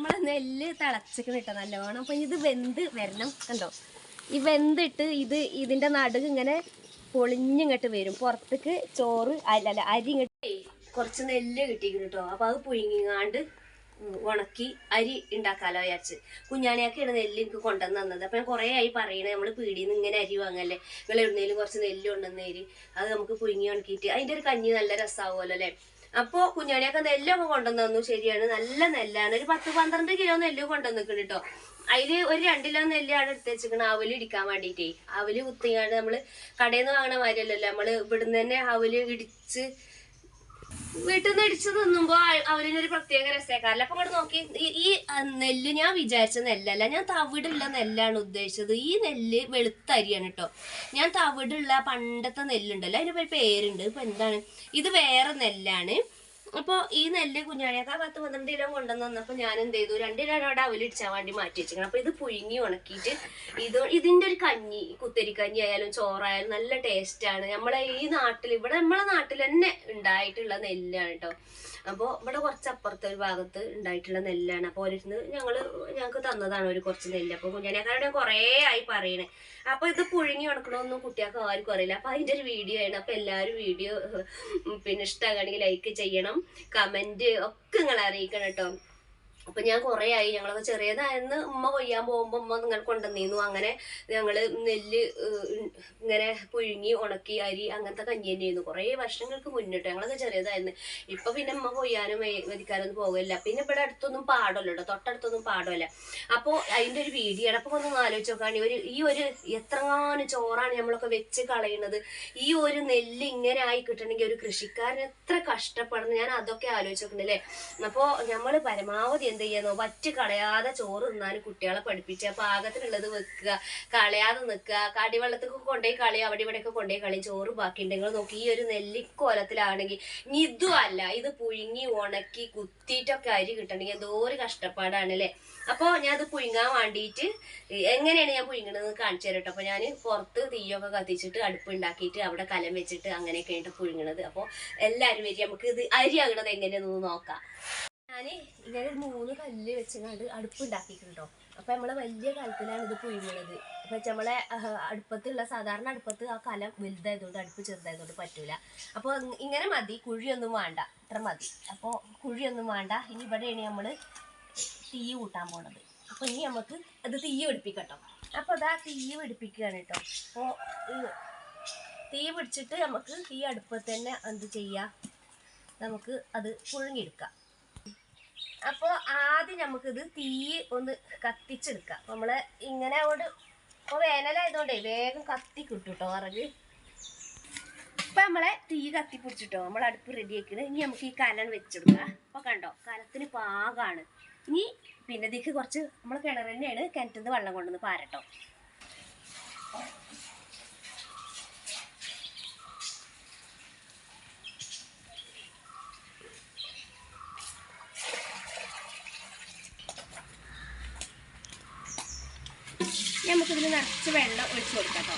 നമ്മളെ നെല്ല് തിളച്ചിക്കണം കേട്ടോ നല്ലോണം. അപ്പം ഇത് വെന്ത് വരണം. കണ്ടോ, ഈ വെന്തിട്ട് ഇതിൻ്റെ നടുക്ക് ഇങ്ങനെ പൊളിഞ്ഞിങ്ങോട്ട് വരും. പുറത്തേക്ക് ചോറ് അല്ല അരി ഇങ്ങോട്ട് കുറച്ച് നെല്ല് കിട്ടിയിരിക്കുന്നു കേട്ടോ. അപ്പം അത് പുഴുങ്ങിങ്ങാണ്ട് ഉണക്കി അരി ഉണ്ടാക്കാമല്ലോ വിചാരിച്ച്. കുഞ്ഞാണിയാക്കിയാണ് നെല്ല് എനിക്ക് കൊണ്ടുവന്ന് തന്നത്. അപ്പം ഞാൻ കുറേ ആയി പറയണേ നമ്മൾ പീടിയിൽ നിന്ന് ഇങ്ങനെ അരി വാങ്ങല്ലേ, നിങ്ങൾ എവിടുന്നേലും കുറച്ച് നെല്ല് കൊണ്ടുവന്നേരി, അത് നമുക്ക് പുഴുങ്ങി ഉണക്കിയിട്ട് അതിൻ്റെ ഒരു കഞ്ഞി നല്ല രസമാവുമല്ലോ അല്ലേ. അപ്പോൾ കുഞ്ഞാണിയൊക്കെ നെല്ലൊക്കെ കൊണ്ടുവന്ന് തന്നു. ശരിയാണ്, നല്ല നെല്ലാണ്. ഒരു 10-12 കിലോ നെല്ല് കൊണ്ടുവന്നിട്ടുണ്ട് കേട്ടോ. അതിൽ ഒരു 2 കിലോ നെല്ലാണ് എടുത്ത് വെച്ചിരിക്കണം അവല് ഇടിക്കാൻ വേണ്ടിയിട്ടേ. അവല് കുത്തിങ്ങാണ്ട് നമ്മൾ കടയിൽ നിന്ന് വാങ്ങണ മാതിരിയല്ലല്ലോ, നമ്മൾ ഇവിടുന്ന് തന്നെ അവല് ഇടിച്ച് വീട്ടിൽ നിന്ന് ഇടിച്ച് തിന്നുമ്പോൾ അവലിനൊരു പ്രത്യേക രസേക്കാരല്ല. അപ്പൊ ഇങ്ങോട്ട് നോക്കി, ഈ നെല്ല് ഞാൻ വിചാരിച്ച നെല്ലല്ല, ഞാൻ തവിടുള്ള നെല്ലാണ് ഉദ്ദേശിച്ചത്. ഈ നെല്ല് വെളുത്ത അരിയാണ് കേട്ടോ. ഞാൻ തവിടുള്ള പണ്ടത്തെ നെല്ലുണ്ടല്ലോ, അതിന് പേരുണ്ട്. ഇപ്പൊ എന്താണ്, ഇത് വേറെ നെല്ലാണ്. അപ്പോൾ ഈ നെല്ല് കുഞ്ഞാണിയൊക്കെ 10-12 കിലോ കൊണ്ടുവന്ന് വന്നപ്പോൾ ഞാൻ എന്ത് ചെയ്തു, 2 കിലോ അവിടെ അവലിടിച്ചാൻ വേണ്ടി മാറ്റി വെച്ചിരിക്കണം. അപ്പോൾ ഇത് പുഴുങ്ങി ഉണക്കിയിട്ട് ഇതിൻ്റെ ഒരു കഞ്ഞി, കുത്തരിക്കഞ്ഞി ആയാലും ചോറായാലും നല്ല ടേസ്റ്റാണ്. നമ്മളെ ഈ നാട്ടിൽ, ഇവിടെ നമ്മളെ നാട്ടിൽ തന്നെ ഉണ്ടായിട്ടുള്ള നെല്ലാണ് കേട്ടോ. അപ്പോൾ ഇവിടെ കുറച്ച് അപ്പുറത്തെ ഒരു ഭാഗത്ത് ഉണ്ടായിട്ടുള്ള നെല്ലാണ്. അപ്പോൾ ഒരിടത്ത് ഞങ്ങൾക്ക് തന്നതാണ് ഒരു കുറച്ച് നെല്ല്. അപ്പോൾ കുഞ്ഞാണിയൊക്കെ കുറേ ആയി പറയണേ. അപ്പോൾ ഇത് പുഴുങ്ങി ഉണക്കണമെന്നും കുട്ടികൾക്ക് ആർക്കും അറിയില്ല. അപ്പോൾ അതിൻ്റെ ഒരു വീഡിയോ ആണ്. അപ്പോൾ എല്ലാവരും വീഡിയോ പിന്നെ ഇഷ്ടമാണെങ്കിൽ ലൈക്ക് ചെയ്യണം, കമൻറ്റ് ഒക്കെ നിങ്ങൾ അറിയിക്കണം കേട്ടോ. അപ്പം ഞാൻ കുറേ ആയി, ഞങ്ങളൊക്കെ ചെറിയതായിരുന്നു ഉമ്മ കൊയ്യാൻ പോകുമ്പോൾ ഉമ്മ നിങ്ങൾ കൊണ്ടുവന്നിരുന്നു. അങ്ങനെ ഞങ്ങൾ നെല്ല് ഇങ്ങനെ പുഴുങ്ങി ഉണക്കി അരി അങ്ങനത്തെ കഞ്ഞി തന്നെയായിരുന്നു കുറേ വർഷങ്ങൾക്ക് മുന്നിട്ട്. ഞങ്ങളൊക്കെ ചെറിയതായിരുന്നു. ഇപ്പം പിന്നെ ഉമ്മ കൊയ്യാനും വരിക്കാനൊന്നും പോകില്ല. പിന്നെ ഇവിടെ അടുത്തൊന്നും പാടമല്ലോ കേട്ടോ, തൊട്ടടുത്തൊന്നും പാടമല്ല. അപ്പോൾ അതിൻ്റെ ഒരു വീഡിയോ ആണ്. അപ്പോൾ ഒന്ന് ആലോചിച്ച് നോക്കുകയാണെങ്കിൽ ഈ ഒരു എത്രങ്ങാനും ചോറാണ് നമ്മളൊക്കെ വെച്ച് കളയുന്നത്. ഈ ഒരു നെല്ല് ഇങ്ങനെ ആയി കിട്ടണമെങ്കിൽ ഒരു കൃഷിക്കാരൻ എത്ര കഷ്ടപ്പെടുന്നു, ഞാൻ അതൊക്കെ ആലോചിച്ച് നോക്കണല്ലേ. അപ്പോൾ നമ്മൾ പരമാവധി എന്ത് ചെയ്യാന്നോ, വറ്റ് കളയാതെ ചോറ് തിന്നാനും കുട്ടികളെ പഠിപ്പിച്ച പാകത്തിനുള്ളത് വെക്കുക, കളയാതെ നിൽക്കുക. കടിവെള്ളത്തൊക്കെ കൊണ്ടുപോയി കളി, അവിടെ ഇവിടെയൊക്കെ കൊണ്ടുപോയി കളി. ചോറ് ബാക്കി ഉണ്ടെങ്കിൽ നോക്കി, ഈ ഒരു നെല്ലിക്കോലത്തിലാണെങ്കിൽ ഇനി ഇതും അല്ല, ഇത് പുഴുങ്ങി ഉണക്കി കുത്തിയിട്ടൊക്കെ അരി കിട്ടണമെങ്കിൽ എന്തോ ഒരു കഷ്ടപ്പാടാണ് അല്ലേ. അപ്പോൾ ഞാൻ അത് പുഴുങ്ങാൻ വേണ്ടിയിട്ട് എങ്ങനെയാണ് ഞാൻ പുഴുങ്ങണതെന്ന് കാണിച്ചു തരാം കേട്ടോ. അപ്പോൾ ഞാൻ പുറത്ത് തീയൊക്കെ കത്തിച്ചിട്ട് അടുപ്പ് ഉണ്ടാക്കിയിട്ട് അവിടെ കലം വെച്ചിട്ട് അങ്ങനെയൊക്കെ ആയിട്ട് പുഴുങ്ങണത്. അപ്പോൾ എല്ലാവരും വരി, നമുക്ക് ഇത് അരി ആകണത് എങ്ങനെയാണെന്ന് നോക്കാം. ഞാൻ ഇങ്ങനെ 3 കല്ല് വെച്ചുകൊണ്ട് അടുപ്പ് ഉണ്ടാക്കിയിട്ടുണ്ടോ. അപ്പം നമ്മളെ വലിയ കലത്തിലാണ് ഇത് പുഴുങ്ങുന്നത്. അപ്പം നമ്മളെ അടുപ്പത്തുള്ള സാധാരണ അടുപ്പത്ത് ആ കലം വലുതായതുകൊണ്ട് അടുപ്പ് ചെറുതായതുകൊണ്ട് പറ്റൂല. അപ്പോൾ ഇങ്ങനെ മതി, കുഴിയൊന്നും വേണ്ട, ഇത്ര മതി. അപ്പോൾ കുഴിയൊന്നും വേണ്ട. ഇനി ഇവിടെയാണ് നമ്മൾ തീ കൂട്ടാൻ പോണത്. അപ്പോൾ ഇനി നമുക്ക് അത് തീ പിടിപ്പിക്കട്ടോ. അപ്പോൾ അതാ തീ പിടിപ്പിക്കുകയാണ് കേട്ടോ. അപ്പോൾ തീ പിടിച്ചിട്ട് നമുക്ക് ഈ അടുപ്പത്ത് തന്നെ എന്ത് ചെയ്യാം, നമുക്ക് അത് പുഴുങ്ങിയെടുക്കാം. അപ്പോൾ ആദ്യം നമുക്കിത് തീ ഒന്ന് കത്തിച്ചെടുക്കാം. നമ്മൾ ഇങ്ങനെ അങ്ങോട്ട്, ഇപ്പോൾ വേനലായതുകൊണ്ടേ വേഗം കത്തി കിട്ടും കേട്ടോ വിറക്. ഇപ്പം നമ്മളെ തീ കത്തിപ്പിടിച്ചിട്ടോ, നമ്മൾ അടുപ്പ് റെഡി ആക്കുന്നത്. ഇനി നമുക്ക് ഈ കലം വെച്ചെടുക്കാം. അപ്പോൾ കണ്ടോ, കലത്തിന് പാകമാണ്. ഇനി പിന്നെ ഇതിക്ക് കുറച്ച് നമ്മൾ കിണർ തന്നെയാണ്, കിണറ്റിൽ നിന്ന് വെള്ളം കൊണ്ടുവന്ന് പാരട്ടോ. നമുക്കിതിൽ നിറച്ച് വെള്ളം ഒഴിച്ചു കൊടുക്കാം കേട്ടോ.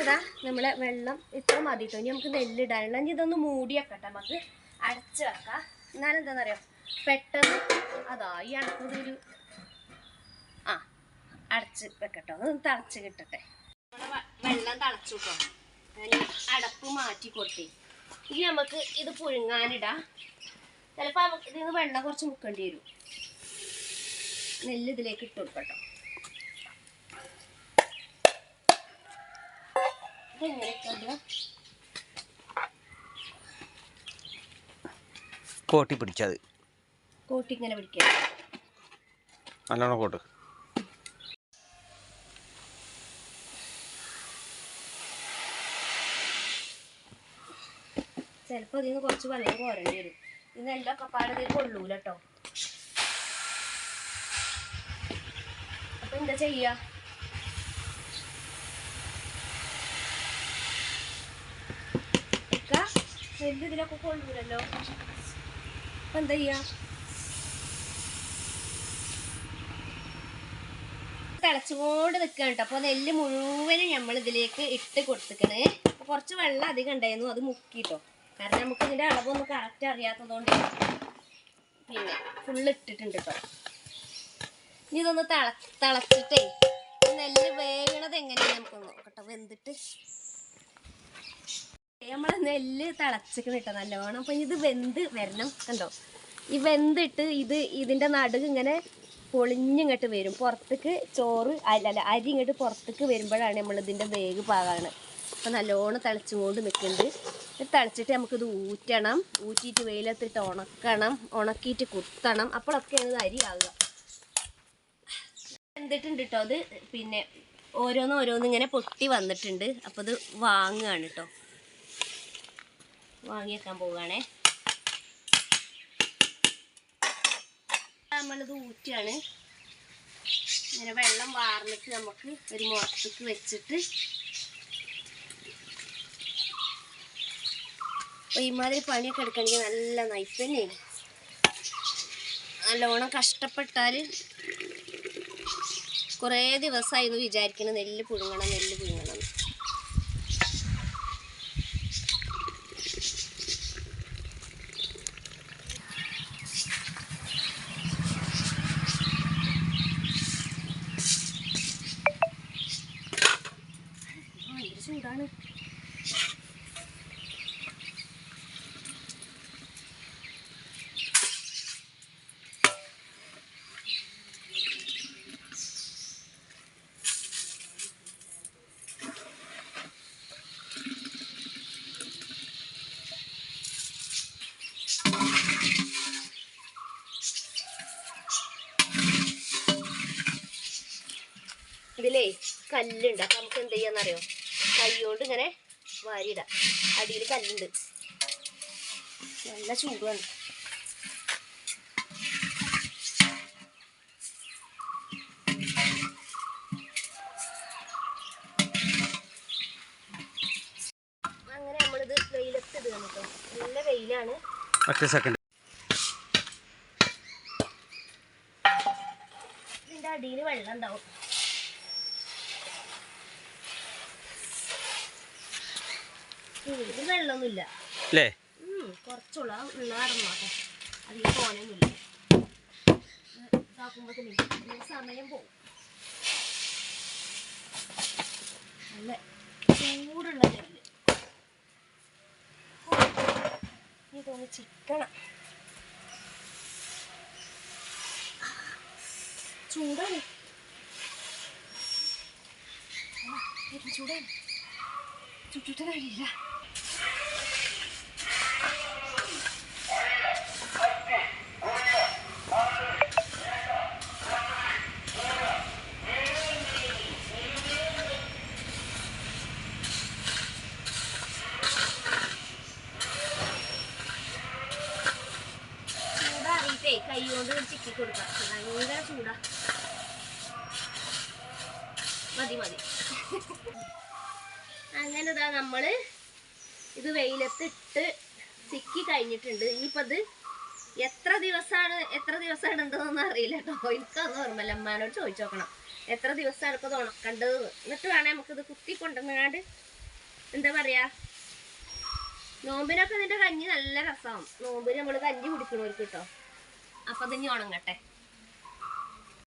ഇതാ നമ്മളെ വെള്ളം ഇത്ര മതി കേട്ടോ. ഇനി നമുക്ക് നെല്ലിടാനുള്ള, ഇനി ഇതൊന്ന് മൂടി വെക്കട്ടെ, നമുക്ക് അടച്ച് വെക്കാം. എന്നാലും എന്താണെന്നറിയോ, പെട്ടെന്ന് അതാ ഈ അടപ്പൊരു അടച്ച് വെക്കട്ടോ, ഒന്ന് തിളച്ച് കിട്ടട്ടെ. വെള്ളം തിളച്ചു കേട്ടോ. ഞാൻ അടപ്പ് മാറ്റി കൊടുത്തേ. ഇനി നമുക്ക് ഇത് പുഴുങ്ങാനിടാം. ചിലപ്പോൾ നമുക്ക് ഇതിൽ നിന്ന് വെള്ളം കുറച്ച് മുക്കേണ്ടി വരും. നെല്ല് ഇതിലേക്ക് ഇട്ട് കൊടുക്കട്ടോ. ഇതെങ്ങനെ കോട്ടി പിടിച്ചത്, കോട്ടി ഇങ്ങനെ പിടിക്കുക, നല്ലോണം കോട്ട്. ചിലപ്പോൾ അതിൽ നിന്ന് കുറച്ച് വെള്ളം കോരേണ്ടി വരും. ഇത് നെല്ലൊക്കെ പാടതിൽ കൊള്ളൂല കേട്ടോ. അപ്പം എന്താ ചെയ്യുക, നെല്ല് ഇതിലൊക്കെ കൊള്ളൂലല്ലോ. അപ്പം എന്താ ചെയ്യാ? തിളച്ചുകൊണ്ട് നിൽക്കുക കേട്ടോ. അപ്പോൾ നെല്ല് മുഴുവനും നമ്മൾ ഇതിലേക്ക് ഇട്ട് കൊടുത്തിക്കണേ. അപ്പോൾ കുറച്ച് വെള്ളം അധികം ഉണ്ടായിരുന്നു, അത് മുക്കിട്ടോ. കാരണം നമുക്ക് ഇതിൻ്റെ അളവൊന്നും കറക്റ്റ് അറിയാത്തതുകൊണ്ട് പിന്നെ ഫുള്ള് ഇട്ടിട്ടുണ്ട് കേട്ടോ. ഇനി ഇതൊന്ന് തിളച്ചിട്ടേ നെല്ല് വേകണത് എങ്ങനെയാണ് നമുക്കൊന്ന് നോക്കട്ടോ. വെന്തിട്ട് നമ്മളെ നെല്ല് തിളച്ചിക്കണം കേട്ടോ നല്ലോണം. അപ്പം ഇത് വെന്ത് വരണം കണ്ടോ. ഈ വെന്തിട്ട് ഇതിൻ്റെ നടുക്ക് ഇങ്ങനെ പൊളിഞ്ഞിങ്ങോട്ട് വരും പുറത്തേക്ക്. ചോറ് അരി ഇങ്ങോട്ട് പുറത്തേക്ക് വരുമ്പോഴാണ് നമ്മളിതിൻ്റെ വേഗ് പാകാണ്. അപ്പം നല്ലോണം തിളച്ചുകൊണ്ട് നിൽക്കുന്നുണ്ട്. തിളച്ചിട്ട് നമുക്കിത് ഊറ്റണം. ഊറ്റിയിട്ട് വെയിലത്തിട്ട് ഉണക്കണം, ഉണക്കിയിട്ട് കുത്തണം. അപ്പോഴൊക്കെയാണ് ഇത് അരി ആകുക. വെന്തിട്ടുണ്ട് കേട്ടോ. അത് പിന്നെ ഓരോന്ന് ഇങ്ങനെ പൊട്ടി വന്നിട്ടുണ്ട്. അപ്പോൾ ഇത് വാങ്ങുകയാണ് കേട്ടോ. വാങ്ങി വെക്കാൻ പോവുകയാണേ. നമ്മളിത് ഊറ്റിയാണ്. ഇങ്ങനെ വെള്ളം വാർന്നിട്ട് നമുക്ക് ഒരു മുറത്തേക്ക് വെച്ചിട്ട് അപ്പോൾ ഇമാതിരി പണിയൊക്കെ എടുക്കണമെങ്കിൽ നല്ല നൈഫ് തന്നെയാണ്. നല്ലോണം കഷ്ടപ്പെട്ടാൽ കുറേ ദിവസമായിരുന്നു വിചാരിക്കുന്നത് നെല്ല് പുഴുങ്ങണം. ചൂടാണ്. ഇതിലേ കല്ലുണ്ട്. അപ്പം നമുക്ക് എന്ത് ചെയ്യാന്നറിയോ, കൈ കൊണ്ട് ഇങ്ങനെ വാരിയിടാം. അടിയിൽ കല്ലുണ്ട്. നല്ല ചൂടാണ്. അങ്ങനെ നമ്മളിത് വെയിലത്ത് ഇടുകയാണ് കേട്ടോ. നല്ല വെയിലാണ്. ഇതിൻ്റെ അടിയിൽ വെള്ളം ഉണ്ടാവും. ഇതിൽ വെള്ളമൊന്നുമില്ല അല്ലേ? കുറച്ചുള്ള ഉള്ള ഇറങ്ങാട്ടെ. അധികം പോനൊന്നുമില്ല. ഇതാക്കുമ്പോഴത്തേന് സമയം പോകും. നല്ല ചൂടുള്ള നെല്ല്. ഇതൊന്ന് ചിക്കണം. ചൂടാണ്. ചൂടാണ്. ചുട്ടിട്ട് കഴിയില്ല. ചൂടാറിയിട്ടേ കൈ കൊണ്ട് ചിക്കി കൊടുക്കാം. ഭയങ്കര ചൂടാ. മതി. അങ്ങനെ ഇതാ നമ്മൾ ഇത് വെയിലത്തിട്ട് ചിക്കി കഴിഞ്ഞിട്ടുണ്ട്. ഇനിയിപ്പോൾ ഇത് എത്ര ദിവസമാണ് ഉണ്ടോന്നൊന്നും അറിയില്ല കേട്ടോ. എനിക്കൊന്നും ഓർമ്മയില്ല. അമ്മാനോട് ചോദിച്ചു നോക്കണം എത്ര ദിവസമാണ് ഇപ്പോൾ ഇത് ഉണക്കേണ്ടത്. എന്നിട്ട് വേണേൽ നമുക്കിത് കുത്തി കൊണ്ടുവന്നാണ്ട് എന്താ പറയുക, നോമ്പിനൊക്കെ ഇതിൻ്റെ കഞ്ഞി നല്ല രസമാവും. നോമ്പിന് നമ്മൾ കഞ്ഞി കുടിക്കണവർക്ക് കേട്ടോ. അപ്പം അതിനി ഉണങ്ങട്ടെ.